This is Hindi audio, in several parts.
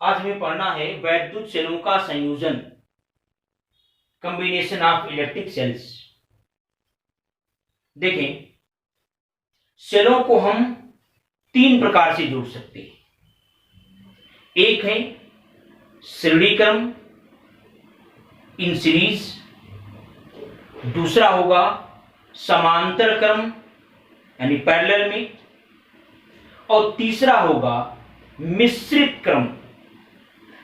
आज हमें पढ़ना है वैद्युत सेलों का संयोजन, कॉम्बिनेशन ऑफ इलेक्ट्रिक सेल्स। देखें, सेलों को हम तीन प्रकार से जोड़ सकते हैं। एक है श्रेणी क्रम इन सीरीज, दूसरा होगा समांतर क्रम यानी पैरेलल में, और तीसरा होगा मिश्रित क्रम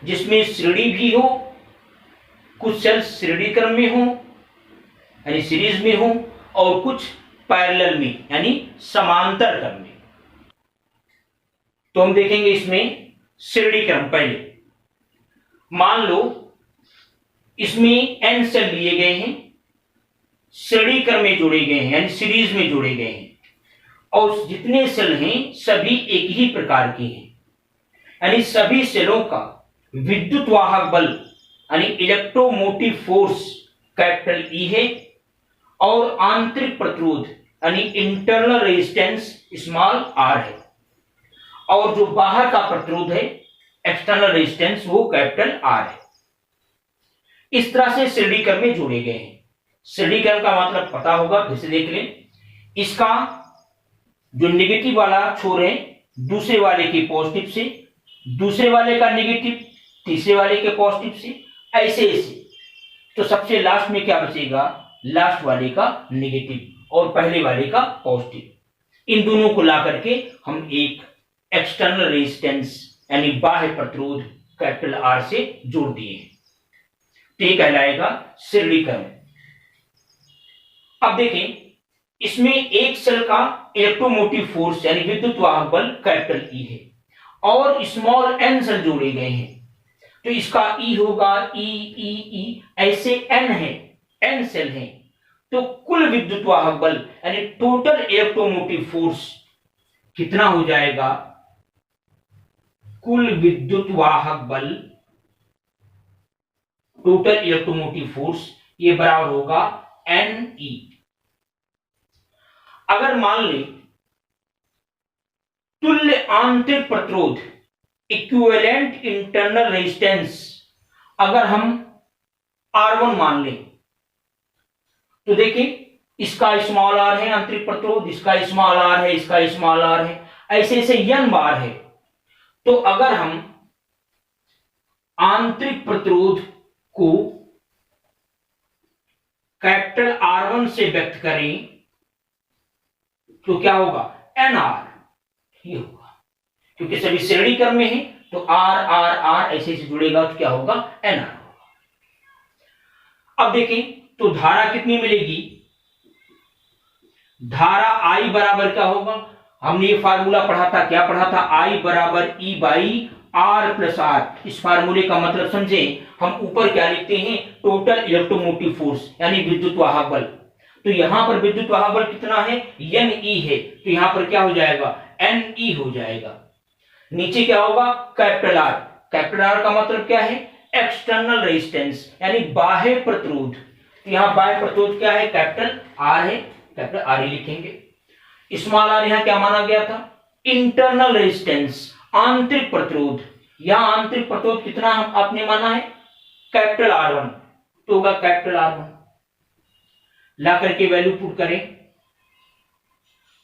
जिसमें श्रेणी भी हो, कुछ सेल्स श्रेणी क्रम में हो यानी सीरीज में हो, और कुछ पैरेलल में यानी समांतर क्रम में। तो हम देखेंगे इसमें श्रेणी क्रम। पहले मान लो इसमें n सेल लिए गए हैं, श्रेणी क्रम में जोड़े गए हैं यानी सीरीज में जोड़े गए हैं, और जितने सेल हैं सभी एक ही प्रकार के हैं, यानी सभी सेलों का विद्युत वाहक बल यानी इलेक्ट्रोमोटिव फोर्स कैपिटल ई है, और आंतरिक प्रतिरोध यानी इंटरनल रेजिस्टेंस स्मॉल आर है, और जो बाहर का प्रतिरोध है एक्सटर्नल रेजिस्टेंस वो कैपिटल आर है। इस तरह से श्रेणी क्रम में जोड़े गए हैं। श्रेणी क्रम का मतलब पता होगा, फिर से देख लें। इसका जो नेगेटिव वाला छोर है दूसरे वाले के पॉजिटिव से, दूसरे वाले का नेगेटिव तीसरे वाले के पॉजिटिव से, ऐसे ऐसे। तो सबसे लास्ट में क्या बचेगा? लास्ट वाले का नेगेटिव और पहले वाले का पॉजिटिव। इन दोनों को ला करके हम एक एक्सटर्नल रेजिस्टेंस यानी बाह्य प्रतिरोध कैपिटल आर से जोड़ दिए। तो ये कहलाएगा श्रेणी क्रम। अब देखें, इसमें एक सेल का इलेक्ट्रोमोटिव फोर्स यानी विद्युत वाहक बल कैपिटल ई है, और स्मॉल एन सेल जोड़े गए हैं। तो इसका ई होगा ई ई ई, ऐसे एन है, एन सेल है। तो कुल विद्युत वाहक बल यानी टोटल इलेक्ट्रोमोटिव फोर्स कितना हो जाएगा? कुल विद्युत वाहक बल, टोटल इलेक्ट्रोमोटिव फोर्स, ये बराबर होगा एन ई। अगर मान लें तुल्य आंतरिक प्रतिरोध इक्विवेलेंट इंटरनल रेजिस्टेंस अगर हम R1 मान लें, तो देखिए इसका स्मॉल r है आंतरिक प्रतिरोध, इसका स्मॉल r है, इसका स्मॉल r है, ऐसे ऐसे n बार है। तो अगर हम आंतरिक प्रतिरोध को कैपिटल R1 से व्यक्त करें तो क्या होगा? NR ये होगा, क्योंकि सभी श्रेणी क्रम में है। तो R R R ऐसे ऐसे जुड़ेगा तो क्या होगा? NR होगा। अब देखें तो धारा कितनी मिलेगी? धारा I बराबर क्या होगा? हमने ये फार्मूला पढ़ा था, क्या पढ़ा था? I बराबर E by R plus R। इस फार्मूले का मतलब समझें, हम ऊपर क्या लिखते हैं? टोटल इलेक्ट्रोमोटिव फोर्स यानी विद्युत वाहक बल। तो यहां पर विद्युत वाहक बल कितना है? NE है, तो यहां पर क्या हो जाएगा? NE हो जाएगा। नीचे क्या होगा? Capital R। कैपिटल R का मतलब क्या है? एक्सटर्नल रेजिस्टेंस यानी बाह्य प्रतिरोध। तो यहां बाह्य प्रतिरोध क्या है? कैपिटल R है, कैपिटल R ही लिखेंगे। स्मॉल r यहां क्या माना गया था? इंटरनल रेजिस्टेंस, आंतरिक प्रतिरोध। यहां आंतरिक प्रतिरोध कितना हम आपने माना है? कैपिटल R1, तो होगा कैपिटल R1। ला करके वैल्यू पुट करें,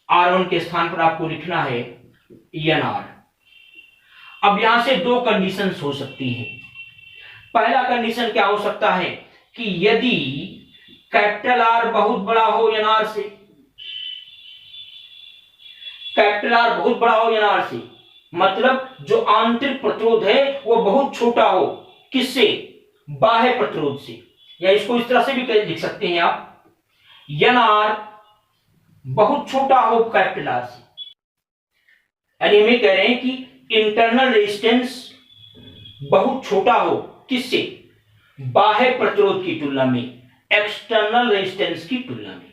R1 के स्थान पर आपको लिखना है NR। अब यहां से दो कंडीशंस हो सकती हैं। पहला कंडीशन क्या हो सकता है कि यदि कैपिटल R बहुत बड़ा हो NR से, कैपिटल R बहुत बड़ा हो NR से, मतलब जो आंतरिक प्रतिरोध है वो बहुत छोटा हो। किससे? बाह्य प्रतिरोध से। या इसको इस तरह से भी लिख सकते हैं आप, NR बहुत छोटा हो कैपिटल R से, यानी हमें कह रहे हैं कि इंटरनल रेजिस्टेंस बहुत छोटा हो। किससे? बाह्य प्रतिरोध की तुलना में, एक्सटर्नल रेजिस्टेंस की तुलना में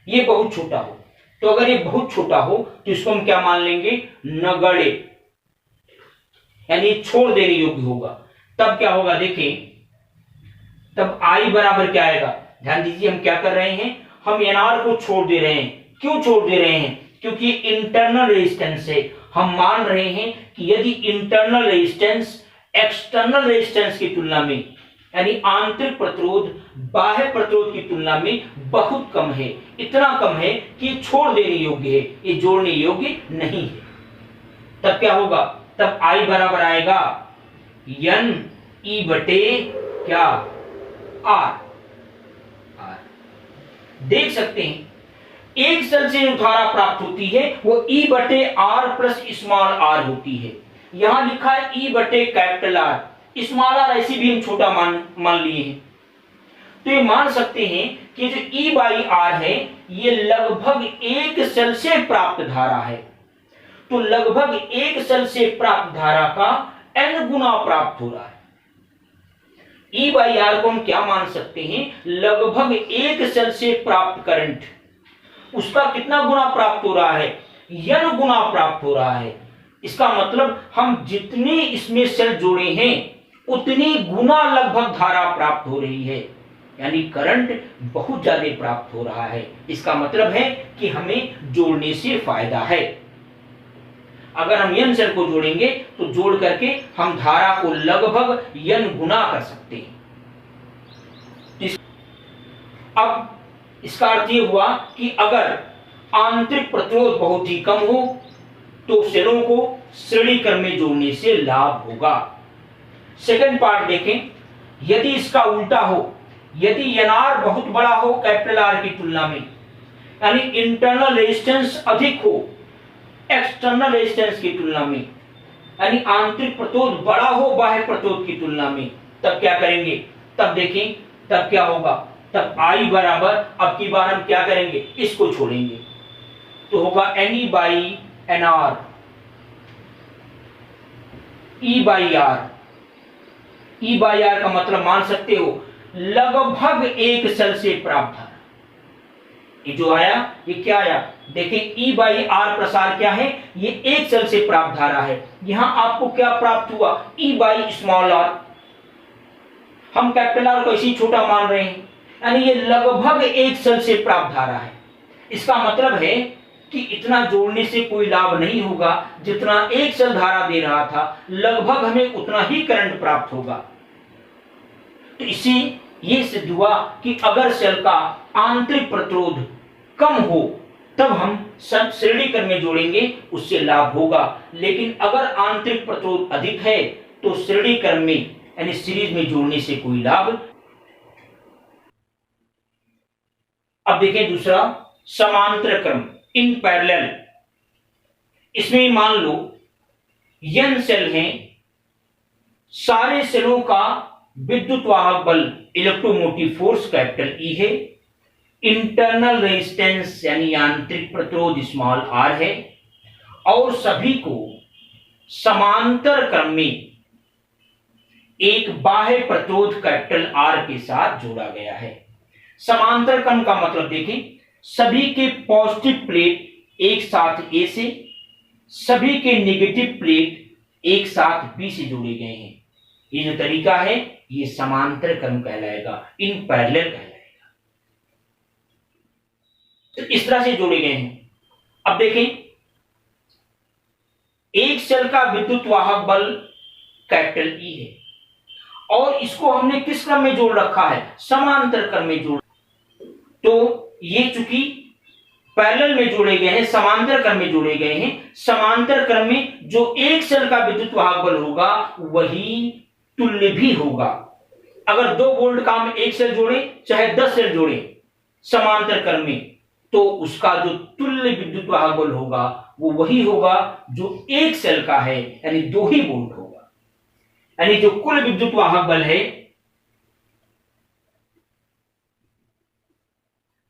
ये बहुत छोटा हो। तो अगर ये बहुत छोटा हो तो इसको हम क्या मान लेंगे? नगण्य, यानी छोड़ देने योग्य होगा। तब क्या होगा? देखें, तब I बराबर क्या आएगा? ध्यान दीजिए, हम क्या कर रहे हैं? हम NR को छोड़ दे रहे हैं। क्यों छोड़ दे रहे हैं? क्योंकि इंटरनल रेजिस्टेंस है। हम मान रहे हैं कि यदि इंटरनल रेजिस्टेंस एक्सटर्नल रेजिस्टेंस की तुलना में, यानी आंतरिक प्रतिरोध बाह्य प्रतिरोध की तुलना में बहुत कम है, इतना कम है कि छोड़ देने योग्य है, ये जोड़ने योग्य नहीं है, तब क्या होगा? तब I बराबर आएगा N E बटे क्या? R। देख सकते हैं एक सेल से जो धारा प्राप्त होती है वो E बटे R प्लस स्मॉल r होती है। यहां लिखा है E बटे कैपिटल R, स्मॉल r ऐसे भी हम छोटा मान लिए हैं। तो ये मान सकते हैं कि जो E बाई R है ये लगभग एक सेल से प्राप्त धारा है। तो लगभग एक सेल से प्राप्त धारा का n गुना प्राप्त हो रहा है। E बाई R को हम क्या मान सकते हैं? लगभग एक सेल से प्राप्त करंट, उसका कितना गुना प्राप्त हो रहा है? n गुना प्राप्त हो रहा है। इसका मतलब हम जितने इसमें सेल जोड़े हैं उतनी गुना लगभग धारा प्राप्त हो रही है, यानी करंट बहुत ज्यादा प्राप्त हो रहा है। इसका मतलब है कि हमें जोड़ने से फायदा है। अगर हम n सेल को जोड़ेंगे तो जोड़ करके हम धारा को लगभग n गुना कर सकते हैं। अब इसका अर्थ यह हुआ कि अगर आंतरिक प्रतिरोध बहुत ही कम हो तो सेलों को श्रेणी क्रम में जोड़ने से लाभ होगा। सेकंड पार्ट देखें, यदि इसका उल्टा हो, यदि NR बहुत बड़ा हो कैपिटल R की तुलना में, यानी इंटरनल रेजिस्टेंस अधिक हो एक्सटर्नल रेजिस्टेंस की तुलना में, यानी आंतरिक प्रतिरोध बड़ा हो बाह्य प्रतिरोध की तुलना में, तब क्या करेंगे? तब देखें तब क्या होगा? तब I बराबर, अब की बार हम क्या करेंगे? इसको छोड़ेंगे तो होगा NE by NR E by R। E by R का मतलब मान सकते हो लगभग एक सेल से प्राप्त धारा। ये जो आया ये क्या आया? देखें E by R plus R क्या है? ये एक सेल से प्राप्त धारा है। यहां आपको क्या प्राप्त हुआ? E by small r। हम कैपिटल R को इसी छोटा मान रहे हैं, यानी ये लगभग एक सेल से प्राप्त धारा है। इसका मतलब है कि इतना जोड़ने से कोई लाभ नहीं होगा, जितना एक सेल धारा दे रहा था लगभग हमें उतना ही करंट प्राप्त होगा। तो इसी ये सिद्ध हुआ कि अगर सेल का आंतरिक प्रतिरोध कम हो तब हम श्रेणी क्रम में जोड़ेंगे, उससे लाभ होगा। लेकिन अगर आंतरिक प्रतिरोध अधिक है तो श्रेणी क्रम में यानी सीरीज में जोड़ने से कोई लाभ। अब देखें दूसरा, समांतर क्रम इन पैरेलल। इसमें मान लो n सेल हैं, सारे सेलों का विद्युत वाहक बल इलेक्ट्रोमोटिव फोर्स कैपिटल E है, इंटरनल रेजिस्टेंस यानी आंतरिक प्रतिरोध स्मॉल r है, और सभी को समांतर क्रम में एक बाह्य प्रतिरोध कैपिटल R के साथ जोड़ा गया है। समांतर क्रम का मतलब देखें, सभी के पॉजिटिव प्लेट एक साथ A से, सभी के नेगेटिव प्लेट एक साथ B से जोड़े गए हैं। ये जो तरीका है ये समांतर क्रम कहलाएगा, इन पैरेलल कहलाएगा। तो इस तरह से जोड़े गए हैं। अब देखें, एक सेल का विद्युत वाहक बल कैपिटल E है और इसको हमने किस क्रम में जोड़ रखा है? समांतर क्रम में जोड़। तो ये चूंकि पैरेलल में जोड़े गए हैं, समांतर क्रम में जोड़े गए हैं, समांतर क्रम में जो एक सेल का विद्युत वाहक बल होगा वही तुल्य भी होगा। अगर 2 वोल्ट का हम एक सेल जोड़े चाहे 10 सेल जोड़े समांतर क्रम में, तो उसका जो तुल्य विद्युत वाहक बल होगा वो वही होगा जो एक सेल का है, यानी 2 ही वोल्ट होगा। यानी जो कुल विद्युत वाहक बल है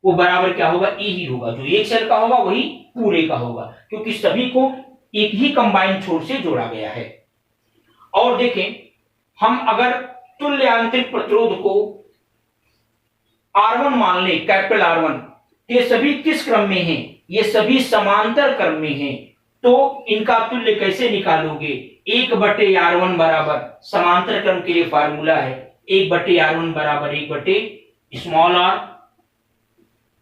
वो बराबर क्या होगा? E ही होगा। जो एक सेल का होगा वही पूरे का होगा, क्योंकि सभी को एक ही कंबाइंड छोर से जोड़ा गया है। और देखें, हम अगर तुल्य आंतरिक प्रतिरोध को R1 मान ले, कैपिटल R1, ये सभी किस क्रम में हैं? ये सभी समांतर क्रम में हैं। तो इनका तुल्य कैसे निकालोगे? 1/R1 बराबर, समांतर क्रम के लिए फार्मूला है 1/R1 बराबर 1/स्मॉल r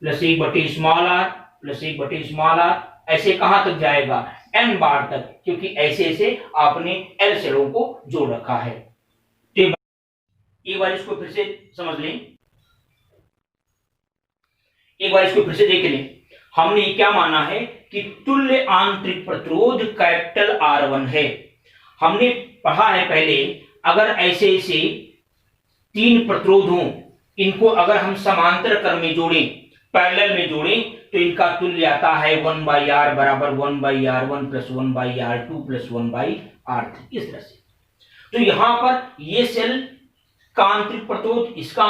प्लस 1/स्मॉल r प्लस 1/स्मॉल r ऐसे कहां तक जाएगा, n बार तक, क्योंकि ऐसे ऐसे आपने L सेलों को जोड़ रखा है। तो एक बार इसको फिर से समझ लें, एक बार इसको फिर से देख लें। हमने क्या माना है कि तुल्य आंतरिक प्रतिरोध कैपिटल R1 है। हमने पढ़ा है पहले, अगर ऐसे ऐसे तीन प्रतिरोध हों, इनको अगर हम समांतर क्रम में जोड़ें, पैरेलल में जोड़ें, तो इनका तुल्य आता है 1/R बराबर 1/R1 plus 1/R2 plus 1/R3, इस तरह से। तो यहां पर ये सेल का आंतरिक प्रतिरोध, इसका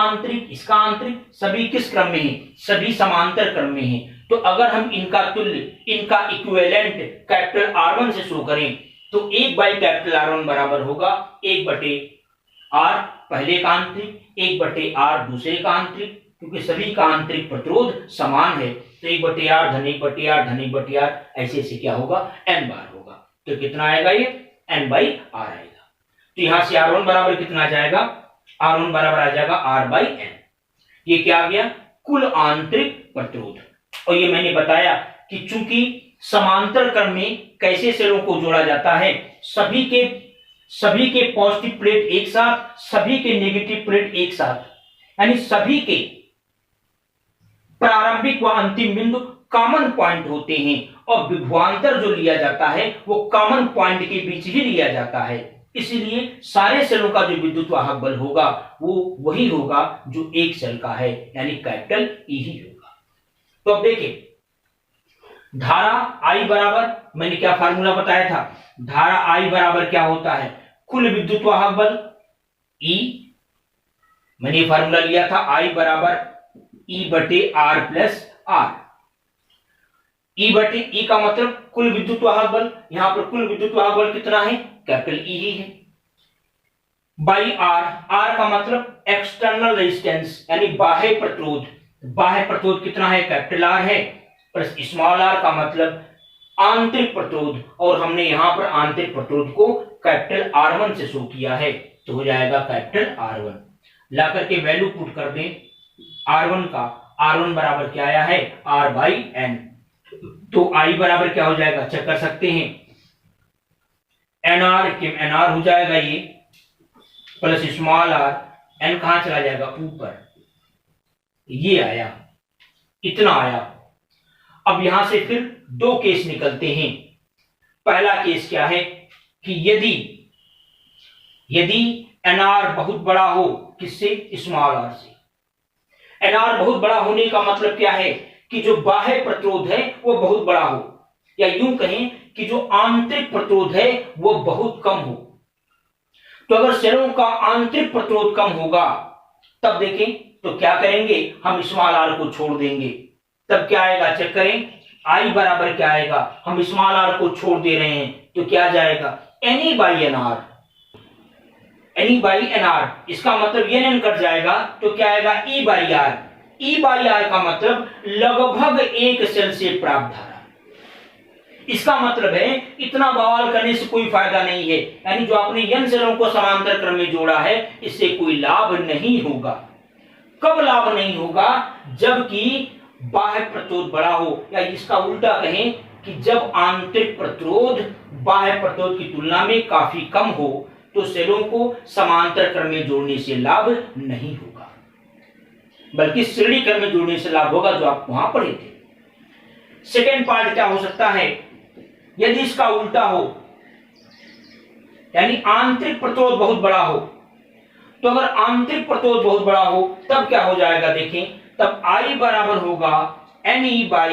आंतरिक सभी किस क्रम में है, सभी समांतर क्रम में है। तो अगर हम इनका तुल्य, इनका इक्विवेलेंट कैपिटल R1 से शो करें, तो 1/कैपिटल R1 बराबर होगा 1/R पहले का आंतरिक, 1/R दूसरे का आंतरिक, क्योंकि सभी का आंतरिक प्रतिरोध समान है। तो 1/R धन 1/R धन 1/R ऐसे ऐसे क्या होगा, n बार होगा। तो कितना आएगा, ये n/R आएगा। तो यहां से R1 बराबर कितना आ जाएगा, R1 बराबर आ जाएगा R/n। ये क्या आ गया, कुल आंतरिक प्रतिरोध। और ये मैंने बताया कि चूंकि समांतर क्रम में कैसे सेलों को जोड़ा जाता है, सभी के पॉजिटिव प्लेट एक साथ, सभी के नेगेटिव प्लेट एक साथ, यानी सभी के प्रारंभिक व अंतिम बिंदु कॉमन पॉइंट होते हैं, और विभवांतर जो लिया जाता है वो कॉमन पॉइंट के बीच ही लिया जाता है। इसलिए सारे सेलों का जो विद्युत वाहक बल होगा वो वही होगा जो एक सेल का है, यानी कैपिटल ई ही होगा। तो अब देखिए, धारा I बराबर, मैंने क्या फार्मूला बताया था, धारा I बराबर क्या होता है, कुल विद्युत वाहक बल E, मैंने फार्मूला लिया था I बराबर E/R प्लस R। E का मतलब कुल विद्युत वाहक बल, यहां पर कुल विद्युत वाहक बल कितना है, कैपिटल E ही है, बाई R का मतलब एक्सटर्नल रेजिस्टेंस यानी बाह्य प्रतिरोध, बाह्य प्रतिरोध कितना है, कैपिटल R है, प्लस स्मॉल r का मतलब आंतरिक प्रतिरोध, और हमने यहां पर आंतरिक प्रतिरोध को कैपिटल R1 से शो किया है, तो हो जाएगा कैपिटल R1। ला करके वैल्यू पुट कर दें R1 का, R1 बराबर क्या आया है, R/n। तो I बराबर क्या हो जाएगा, चेक कर सकते हैं, NR हो जाएगा ये, प्लस स्मॉल r, n कहां चला जाएगा, ऊपर, ये आया, इतना आया। अब यहां से फिर दो केस निकलते हैं। पहला केस क्या है कि यदि NR बहुत बड़ा हो, किससे, स्मॉल r से। NR बहुत बड़ा होने का मतलब क्या है कि जो बाह्य प्रतिरोध है वो बहुत बड़ा हो, या यूं कहें कि जो आंतरिक प्रतिरोध है वो बहुत कम हो। तो अगर सेलों का आंतरिक प्रतिरोध कम होगा, तब देखें तो क्या करेंगे, हम स्मॉल r को छोड़ देंगे, तब क्या आएगा, चेक करें, I बराबर क्या आएगा, हम स्मॉल r को छोड़ दे रहे हैं तो क्या जाएगा, NE/NR, NE/NR, इसका मतलब ये n कट जाएगा तो क्या आएगा, E/R, E/R का मतलब लगभग एक सेल से प्राप्त धारा। इसका मतलब है इतना बवाल करने से कोई फायदा नहीं है, यानी जो आपने n सेलों को समांतर क्रम में जोड़ा है इससे कोई लाभ नहीं होगा। कब लाभ नहीं होगा, जबकि बाह्य प्रतिरोध बड़ा हो, या इसका उल्टा कहें कि जब आंतरिक प्रतिरोध बाह्य प्रतिरोध की तुलना में काफी कम हो, तो सेलों को समांतर क्रम में जोड़ने से लाभ नहीं होगा, बल्कि श्रेणी क्रम में जोड़ने से लाभ होगा, जो आप वहां पढ़े थे। सेकेंड पार्ट क्या हो सकता है, यदि इसका उल्टा हो, यानी आंतरिक प्रतिरोध बहुत बड़ा हो, तो अगर आंतरिक प्रतिरोध बहुत बड़ा हो तब क्या हो जाएगा, देखें, तब I बराबर होगा NE/NR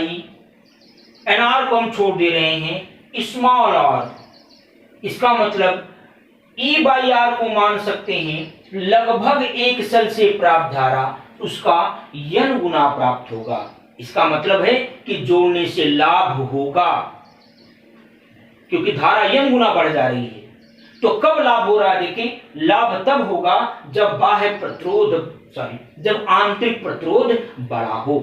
को हम छोड़ दे रहे हैं, स्मॉल r, इसका मतलब E/R को मान सकते हैं लगभग एक सेल से प्राप्त धारा, उसका n गुना प्राप्त होगा। इसका मतलब है कि जोड़ने से लाभ होगा, क्योंकि धारा n गुना बढ़ जा रही है। तो कब लाभ हो रहा है, देखें, लाभ तब होगा जब बाह्य प्रतिरोध जब आंतरिक प्रतिरोध बड़ा हो।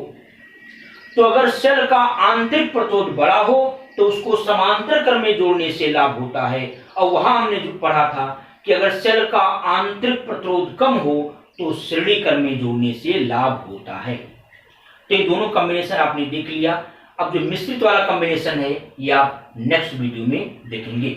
तो अगर सेल का आंतरिक प्रतिरोध बड़ा हो तो उसको समांतर क्रम में जोड़ने से लाभ होता है, और वहां हमने जो पढ़ा था कि अगर सेल का आंतरिक प्रतिरोध कम हो तो श्रेणी क्रम में जोड़ने से लाभ होता है। तो ये दोनों कॉम्बिनेशन आपने देख लिया। अब जो मिश्रित वाला कॉम्बिनेशन है ये आप नेक्स्ट वीडियो में देखेंगे।